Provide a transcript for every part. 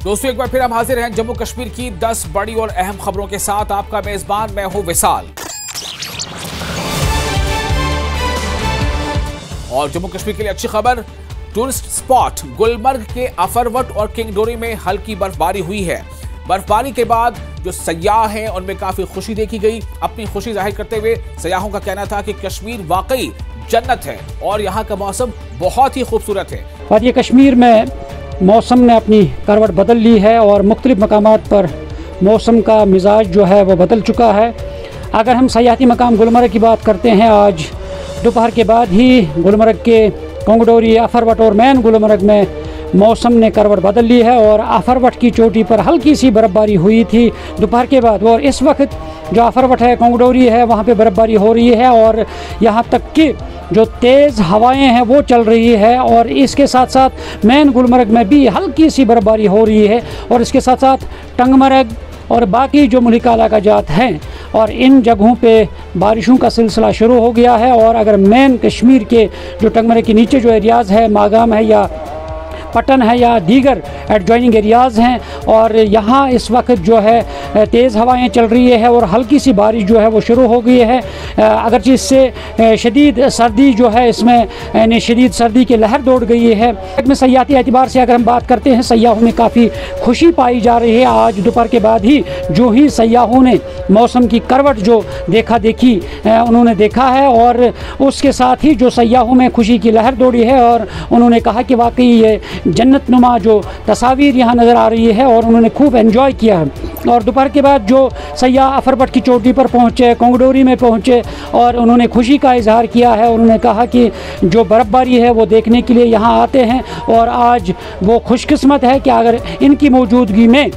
दोस्तों, एक बार फिर हम हाजिर हैं जम्मू कश्मीर की 10 बड़ी और अहम खबरों के साथ। आपका मेजबान मैं हूं विशाल। और जम्मू कश्मीर के लिए अच्छी खबर, टूरिस्ट स्पॉट गुलमर्ग के अफरवट और किंगडोरी में हल्की बर्फबारी हुई है। बर्फबारी के बाद जो सयाह हैं उनमें काफी खुशी देखी गई। अपनी खुशी जाहिर करते हुए सयाहों का कहना था कि कश्मीर वाकई जन्नत है और यहाँ का मौसम बहुत ही खूबसूरत है। और ये कश्मीर में मौसम ने अपनी करवट बदल ली है और मुख्तलिफ मकामात पर मौसम का मिजाज जो है वो बदल चुका है। अगर हम सयाहती मकाम गुलमर्ग की बात करते हैं, आज दोपहर के बाद ही गुलमर्ग के कोंगडोरी, अफरवट और मैन गुलमर्ग में मौसम ने करवट बदल ली है और अफरवट की चोटी पर हल्की सी बर्फ़बारी हुई थी दोपहर के बाद। और इस वक्त जो अफरवट है, कोंगडोरी है, वहाँ पे बर्फ़बारी हो रही है और यहाँ तक कि जो तेज़ हवाएं हैं वो चल रही है। और इसके साथ साथ मैन गुलमर्ग में भी हल्की सी बर्फ़बारी हो रही है और इसके साथ साथ टंगमर्ग और बाकी जो मुल्का इलाकाजात हैं और इन जगहों पे बारिशों का सिलसिला शुरू हो गया है। और अगर मैन कश्मीर के जो टंगमर्ग के नीचे जो एरियाज़ है, मागाम है या पटन है या दीगर एडजॉइनिंग एरियाज़ हैं, और यहाँ इस वक्त जो है तेज़ हवाएं चल रही है और हल्की सी बारिश जो है वो शुरू हो गई है। अगरचे इससे शदीद सर्दी जो है, इसमें शदीद सर्दी की लहर दौड़ गई है। में सयाहती एतबार से अगर हम बात करते हैं, सयाहों में काफ़ी खुशी पाई जा रही है। आज दोपहर के बाद ही जो ही सयाहों ने मौसम की करवट जो देखी उन्होंने देखा है और उसके साथ ही जो सयाहों में खुशी की लहर दौड़ी है और उन्होंने कहा कि वाकई ये जन्नत नुमा जो तस्वीर यहाँ नज़र आ रही है और उन्होंने खूब एंजॉय किया है। और दोपहर के बाद जो सयाह अफरवट की चोटी पर पहुँचे, कोंगडोरी में पहुँचे और उन्होंने खुशी का इजहार किया है। उन्होंने कहा कि जो बर्फ़बारी है वो देखने के लिए यहाँ आते हैं और आज वो खुशकिस्मत है कि अगर इनकी मौजूदगी में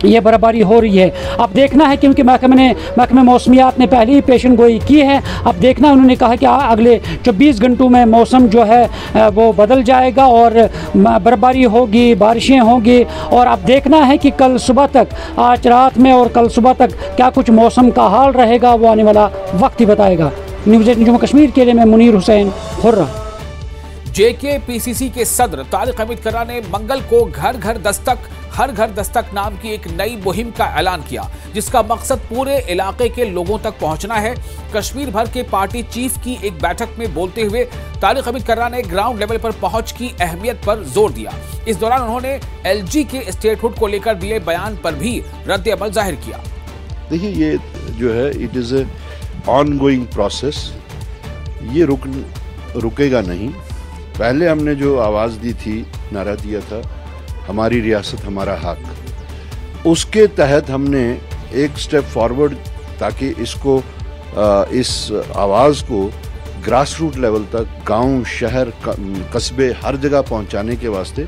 ये बर्फ़बारी हो रही है। अब देखना है, क्योंकि महकमे मौसमियात ने पहले ही पेशन गोई की है। अब देखना, उन्होंने कहा कि अगले 24 घंटों में मौसम जो है वो बदल जाएगा और बर्फ़बारी होगी, बारिशें होंगी। और अब देखना है कि कल सुबह तक, आज रात में और कल सुबह तक क्या कुछ मौसम का हाल रहेगा, वो आने वाला वक्त ही बताएगा। न्यूज़ 8 जम्मू कश्मीर के लिए मैं मुनीर हुसैन हुर्रा। JKPCC के सदर तारिक हमीद कर्रा ने मंगल को घर घर दस्तक नाम की एक नई मुहिम का ऐलान किया, जिसका मकसद पूरे इलाके के लोगों तक पहुंचना है। कश्मीर भर के पार्टी चीफ की एक बैठक में बोलते हुए तारिक हमीद कर्रा ने ग्राउंड लेवल पर पहुंच की अहमियत पर जोर दिया। इस दौरान उन्होंने LG के स्टेटहुड को लेकर दिए बयान पर भी रद्द-ए-अमल जाहिर किया। देखिए, ये जो है it is a ongoing process, ये रुकेगा नहीं। पहले हमने जो आवाज़ दी थी, नारा दिया था, हमारी रियासत हमारा हक, उसके तहत हमने एक स्टेप फॉरवर्ड, ताकि इसको इस आवाज़ को ग्रास रूट लेवल तक, गांव, शहर, कस्बे, हर जगह पहुंचाने के वास्ते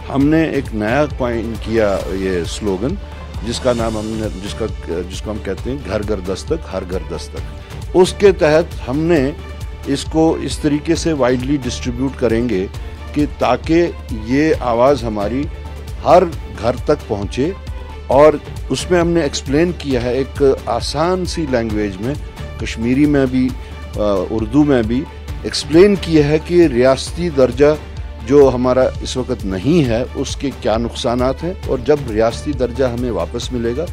हमने एक नया कॉइन किया, ये स्लोगन, जिसका नाम जिसको हम कहते हैं घर घर दस्तक, हर घर दस्तक। उसके तहत हमने इसको इस तरीके से वाइडली डिस्ट्रीब्यूट करेंगे कि ताकि ये आवाज़ हमारी हर घर तक पहुँचे। और उसमें हमने एक्सप्लेन किया है एक आसान सी लैंग्वेज में, कश्मीरी में भी, उर्दू में भी एक्सप्लेन किया है कि रियासती दर्जा जो हमारा इस वक्त नहीं है उसके क्या नुकसानात हैं और जब रियासती दर्जा हमें वापस मिलेगा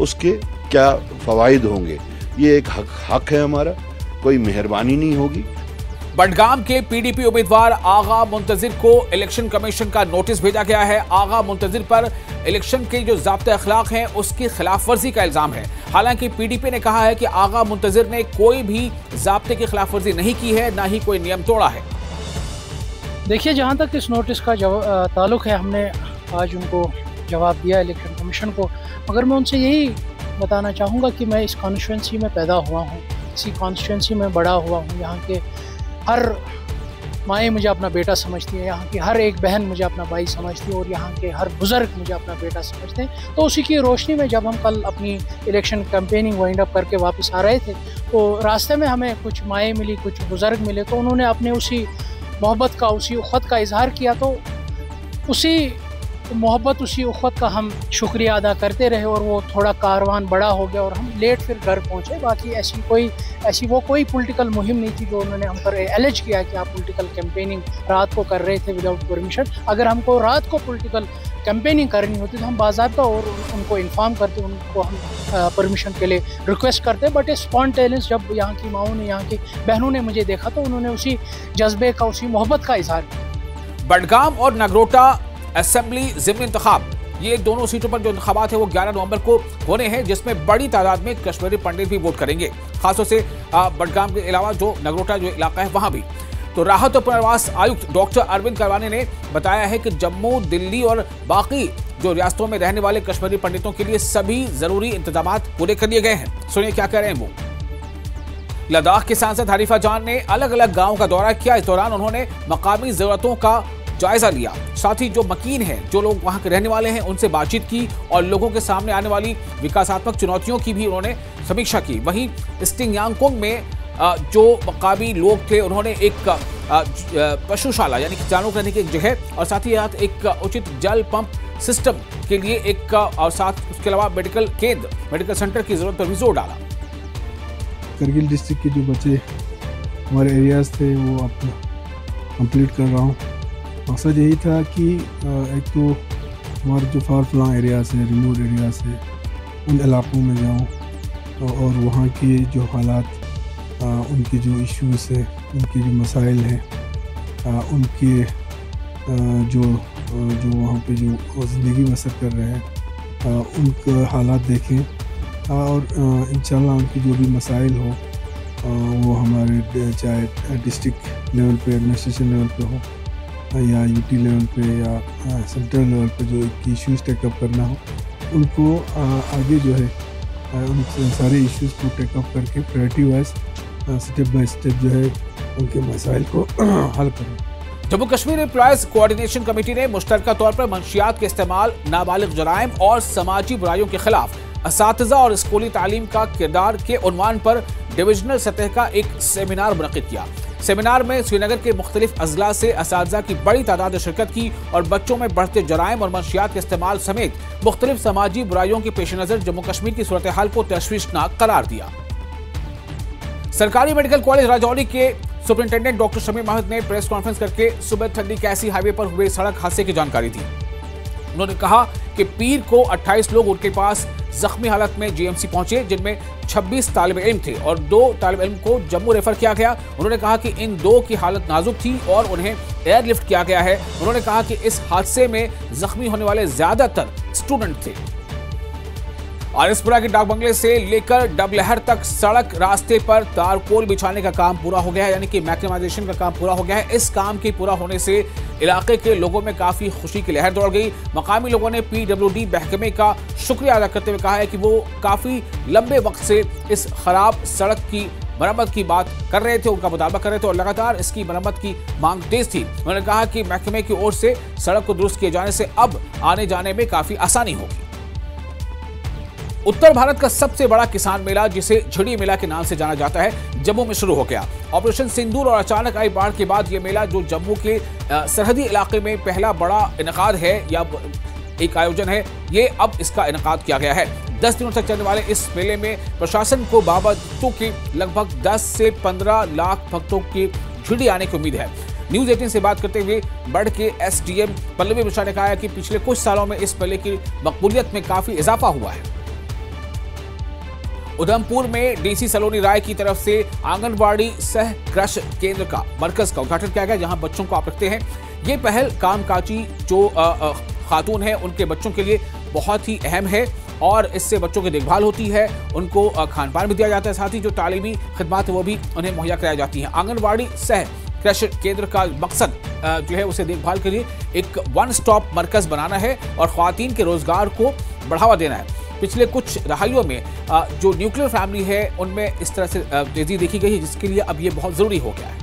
उसके क्या फ़वाइद होंगे। ये एक हक है हमारा, कोई मेहरबानी नहीं होगी। बडगाम के PDP उम्मीदवार आगा मुंतजिर को इलेक्शन कमीशन का नोटिस भेजा गया है। आगा मुंतजिर पर इलेक्शन के जो ज़ाब्ते अखलाक हैं उसकी खिलाफ वर्जी का इल्ज़ाम है। हालांकि PDP ने कहा है कि आगा मुंतजिर ने कोई भी ज़ाब्ते की खिलाफ वर्जी नहीं की है, ना ही कोई नियम तोड़ा है। देखिए, जहाँ तक इस नोटिस का ताल्लुक़ है, हमने आज उनको जवाब दिया इलेक्शन कमीशन को, मगर मैं उनसे यही बताना चाहूँगा कि मैं इस कॉन्स्टिट्यूंसी में पैदा हुआ हूँ, इसी कॉन्स्टिट्यूंसी में बड़ा हुआ हूँ। यहाँ के हर माएँ मुझे अपना बेटा समझती हैं, यहाँ की हर एक बहन मुझे अपना भाई समझती है और यहाँ के हर बुज़ुर्ग मुझे अपना बेटा समझते हैं। तो उसी की रोशनी में जब हम कल अपनी इलेक्शन कैंपेनिंग वाइंड अप करके वापस आ रहे थे, तो रास्ते में हमें कुछ माएँ मिली, कुछ बुज़ुर्ग मिले, तो उन्होंने अपने उसी मोहब्बत का, उसी उख़्वत का इजहार किया। तो उसी मोहब्बत, उसी उख़्वत का हम शुक्रिया अदा करते रहे और वो थोड़ा कारवान बड़ा हो गया और हम लेट फिर घर पहुँचे। बाकी ऐसी कोई पॉलिटिकल मुहिम नहीं थी जो उन्होंने हम पर एलिज किया कि आप पॉलिटिकल कैंपेनिंग रात को कर रहे थे विदाउट परमिशन। अगर हमको रात को पॉलिटिकल कैंपेनिंग करनी होती तो हम बाज़ाब्ता और उनको इन्फॉर्म करते, उनको हम परमिशन के लिए रिक्वेस्ट करते। बट स्पॉन्टेनियस जब यहाँ की माओं ने, यहाँ की बहनों ने मुझे देखा तो उन्होंने उसी जज्बे का, उसी मोहब्बत का इजहार किया। बडगाम और नगरोटा असेंबली ज़िमनी इंतखाब, ये दोनों सीटों पर जो इंतखाबात है वो 11 नवंबर को होने हैं, जिसमें बड़ी तादाद में कश्मीरी पंडित भी वोट करेंगे, खासतौर से बडगाम के अलावा जो नगरोटा जो इलाका है वहां भी। तो राहत और पुनर्वास आयुक्त डॉक्टर अरविंद करवाने ने बताया है कि जम्मू, दिल्ली और बाकी जो रियासतों में रहने वाले कश्मीरी पंडितों के लिए सभी जरूरी इंतजाम पूरे कर लिए गए हैं। सुनिए क्या कह रहे हैं वो। लद्दाख के सांसद हरीफा जान ने अलग अलग गाँव का दौरा किया। इस दौरान उन्होंने मकामी जरूरतों का जायजा लिया, साथ ही जो मकीन हैं, जो लोग वहां के रहने वाले हैं, उनसे बातचीत की और लोगों के सामने आने वाली विकासात्मक चुनौतियों की भी उन्होंने समीक्षा की। वहीं स्टिंग यांगकोंग में जो मकामी लोग थे उन्होंने एक पशुशाला यानी कि जानवरों रहने की एक जगह और साथ ही साथ एक उचित जल पंप सिस्टम के लिए एक और साथ उसके अलावा मेडिकल केंद्र, मेडिकल सेंटर की जरूरत पर भी जोर डाला। करगिल डिस्ट्रिक्ट के जो बचे हमारे एरियाज थे वो अब कंप्लीट कर रहा हूँ। मकसद यही था कि एक तो हमारे जो फार फ्लॉन्ग एरियाज हैं, रिमोट एरियाज हैं, उन इलाकों में जाऊँ और वहाँ के जो हालात, उनके जो इश्यूज़ हैं, उनके जो मसाइल हैं, उनके जो वहाँ पे जो ज़िंदगी बसर कर रहे हैं, उनके हालात देखें और इंशाल्लाह उनकी जो भी मसाइल हो वो हमारे चाहे डिस्ट्रिक्ट लेवल पे, एडमिनिस्ट्रेशन लेवल पे हो या यूटी लेवल पे या सेंट्रल लेवल पे जो इश्यूज़ टेकअप करना हो, उनको आगे जो है उन सारे इश्यूज़ को टेकअप करके priority wise step by step जो है उनके मसाइल को हल करें। Jammu Kashmir employees coordination committee ने मुश्तरका तौर पर मंशियात के इस्तेमाल, नाबालिग जराइम और समाजी बुराइयों के खिलाफ असातिज़ा और स्कूली तालीम का किरदार के उन्वान पर डिविजनल सतह का एक सेमिनार मुनक्किद किया। सेमिनार में श्रीनगर के मुख्तलिफ अजला से असातिज़ा की बड़ी तादाद ने शिरकत की और बच्चों में बढ़ते जराइम और मंशियात के इस्तेमाल समेत मुख्तलिफ समाजी बुराइयों के पेश नज़र जम्मू कश्मीर की सूरत हाल को तशवीशनाक करार दिया। सरकारी मेडिकल कॉलेज राजौरी के सुपरिंटेंडेंट डॉक्टर शमीम अहमद ने प्रेस कॉन्फ्रेंस करके सुबह ठंडी कैसी हाईवे पर हुए सड़क हादसे की जानकारी दी। उन्होंने कहा कि पीर को 28 लोग उनके पास जख्मी हालत में जीएमसी पहुंचे, जिनमें 26 तालिब इल्म थे और 2 तालिब इल्म को जम्मू रेफर किया गया। उन्होंने कहा कि इन 2 की हालत नाजुक थी और उन्हें एयरलिफ्ट किया गया है। उन्होंने कहा कि इस हादसे में जख्मी होने वाले ज्यादातर स्टूडेंट थे। आरएसपुरा के डाक बंगले से लेकर डबलहर तक सड़क रास्ते पर तारकोल बिछाने का काम पूरा हो गया है, यानी कि मैक्सिमाइजेशन का काम पूरा हो गया है। इस काम के पूरा होने से इलाके के लोगों में काफी खुशी की लहर दौड़ गई। मकामी लोगों ने पीडब्ल्यूडी महकमे का शुक्रिया अदा करते हुए कहा है कि वो काफी लंबे वक्त से इस खराब सड़क की मरम्मत की बात कर रहे थे, उनका मुतालबा कर रहे थे और लगातार इसकी मरम्मत की मांग तेज थी। उन्होंने कहा कि महकमे की ओर से सड़क को दुरुस्त किए जाने से अब आने जाने में काफी आसानी होगी। उत्तर भारत का सबसे बड़ा किसान मेला, जिसे झिड़ी मेला के नाम से जाना जाता है, जम्मू में शुरू हो गया। ऑपरेशन सिंदूर और अचानक आई बाढ़ के बाद यह मेला, जो जम्मू के सरहदी इलाके में पहला बड़ा इनेकाद है या एक आयोजन है, ये अब इसका इनेकाद किया गया है। 10 दिनों तक चलने वाले इस मेले में प्रशासन को बाबा भक्तों की लगभग 10 से 15 लाख भक्तों की झिड़ी आने की उम्मीद है। न्यूज़ 18 से बात करते हुए बढ़ के एसडीएम पल्लवी मिश्रा ने कहा कि पिछले कुछ सालों में इस मेले की मकबूलियत में काफी इजाफा हुआ है। उधमपुर में डीसी सलोनी राय की तरफ से आंगनबाड़ी सह कृष केंद्र का मरकज का उद्घाटन किया गया, जहां बच्चों को आप रखते हैं। ये पहल कामकाजी जो खातून है उनके बच्चों के लिए बहुत ही अहम है और इससे बच्चों की देखभाल होती है, उनको खान पान भी दिया जाता है, साथ ही जो तालीमी खिदमात है वो भी उन्हें मुहैया कराई जाती हैं। आंगनबाड़ी सह कृष केंद्र का मकसद जो है उसे देखभाल के लिए एक वन स्टॉप मरकज बनाना है और ख्वातीन के रोजगार को बढ़ावा देना है। पिछले कुछ दहाइयों में जो न्यूक्लियर फैमिली है उनमें इस तरह से तेजी देखी गई है, जिसके लिए अब ये बहुत जरूरी हो गया है।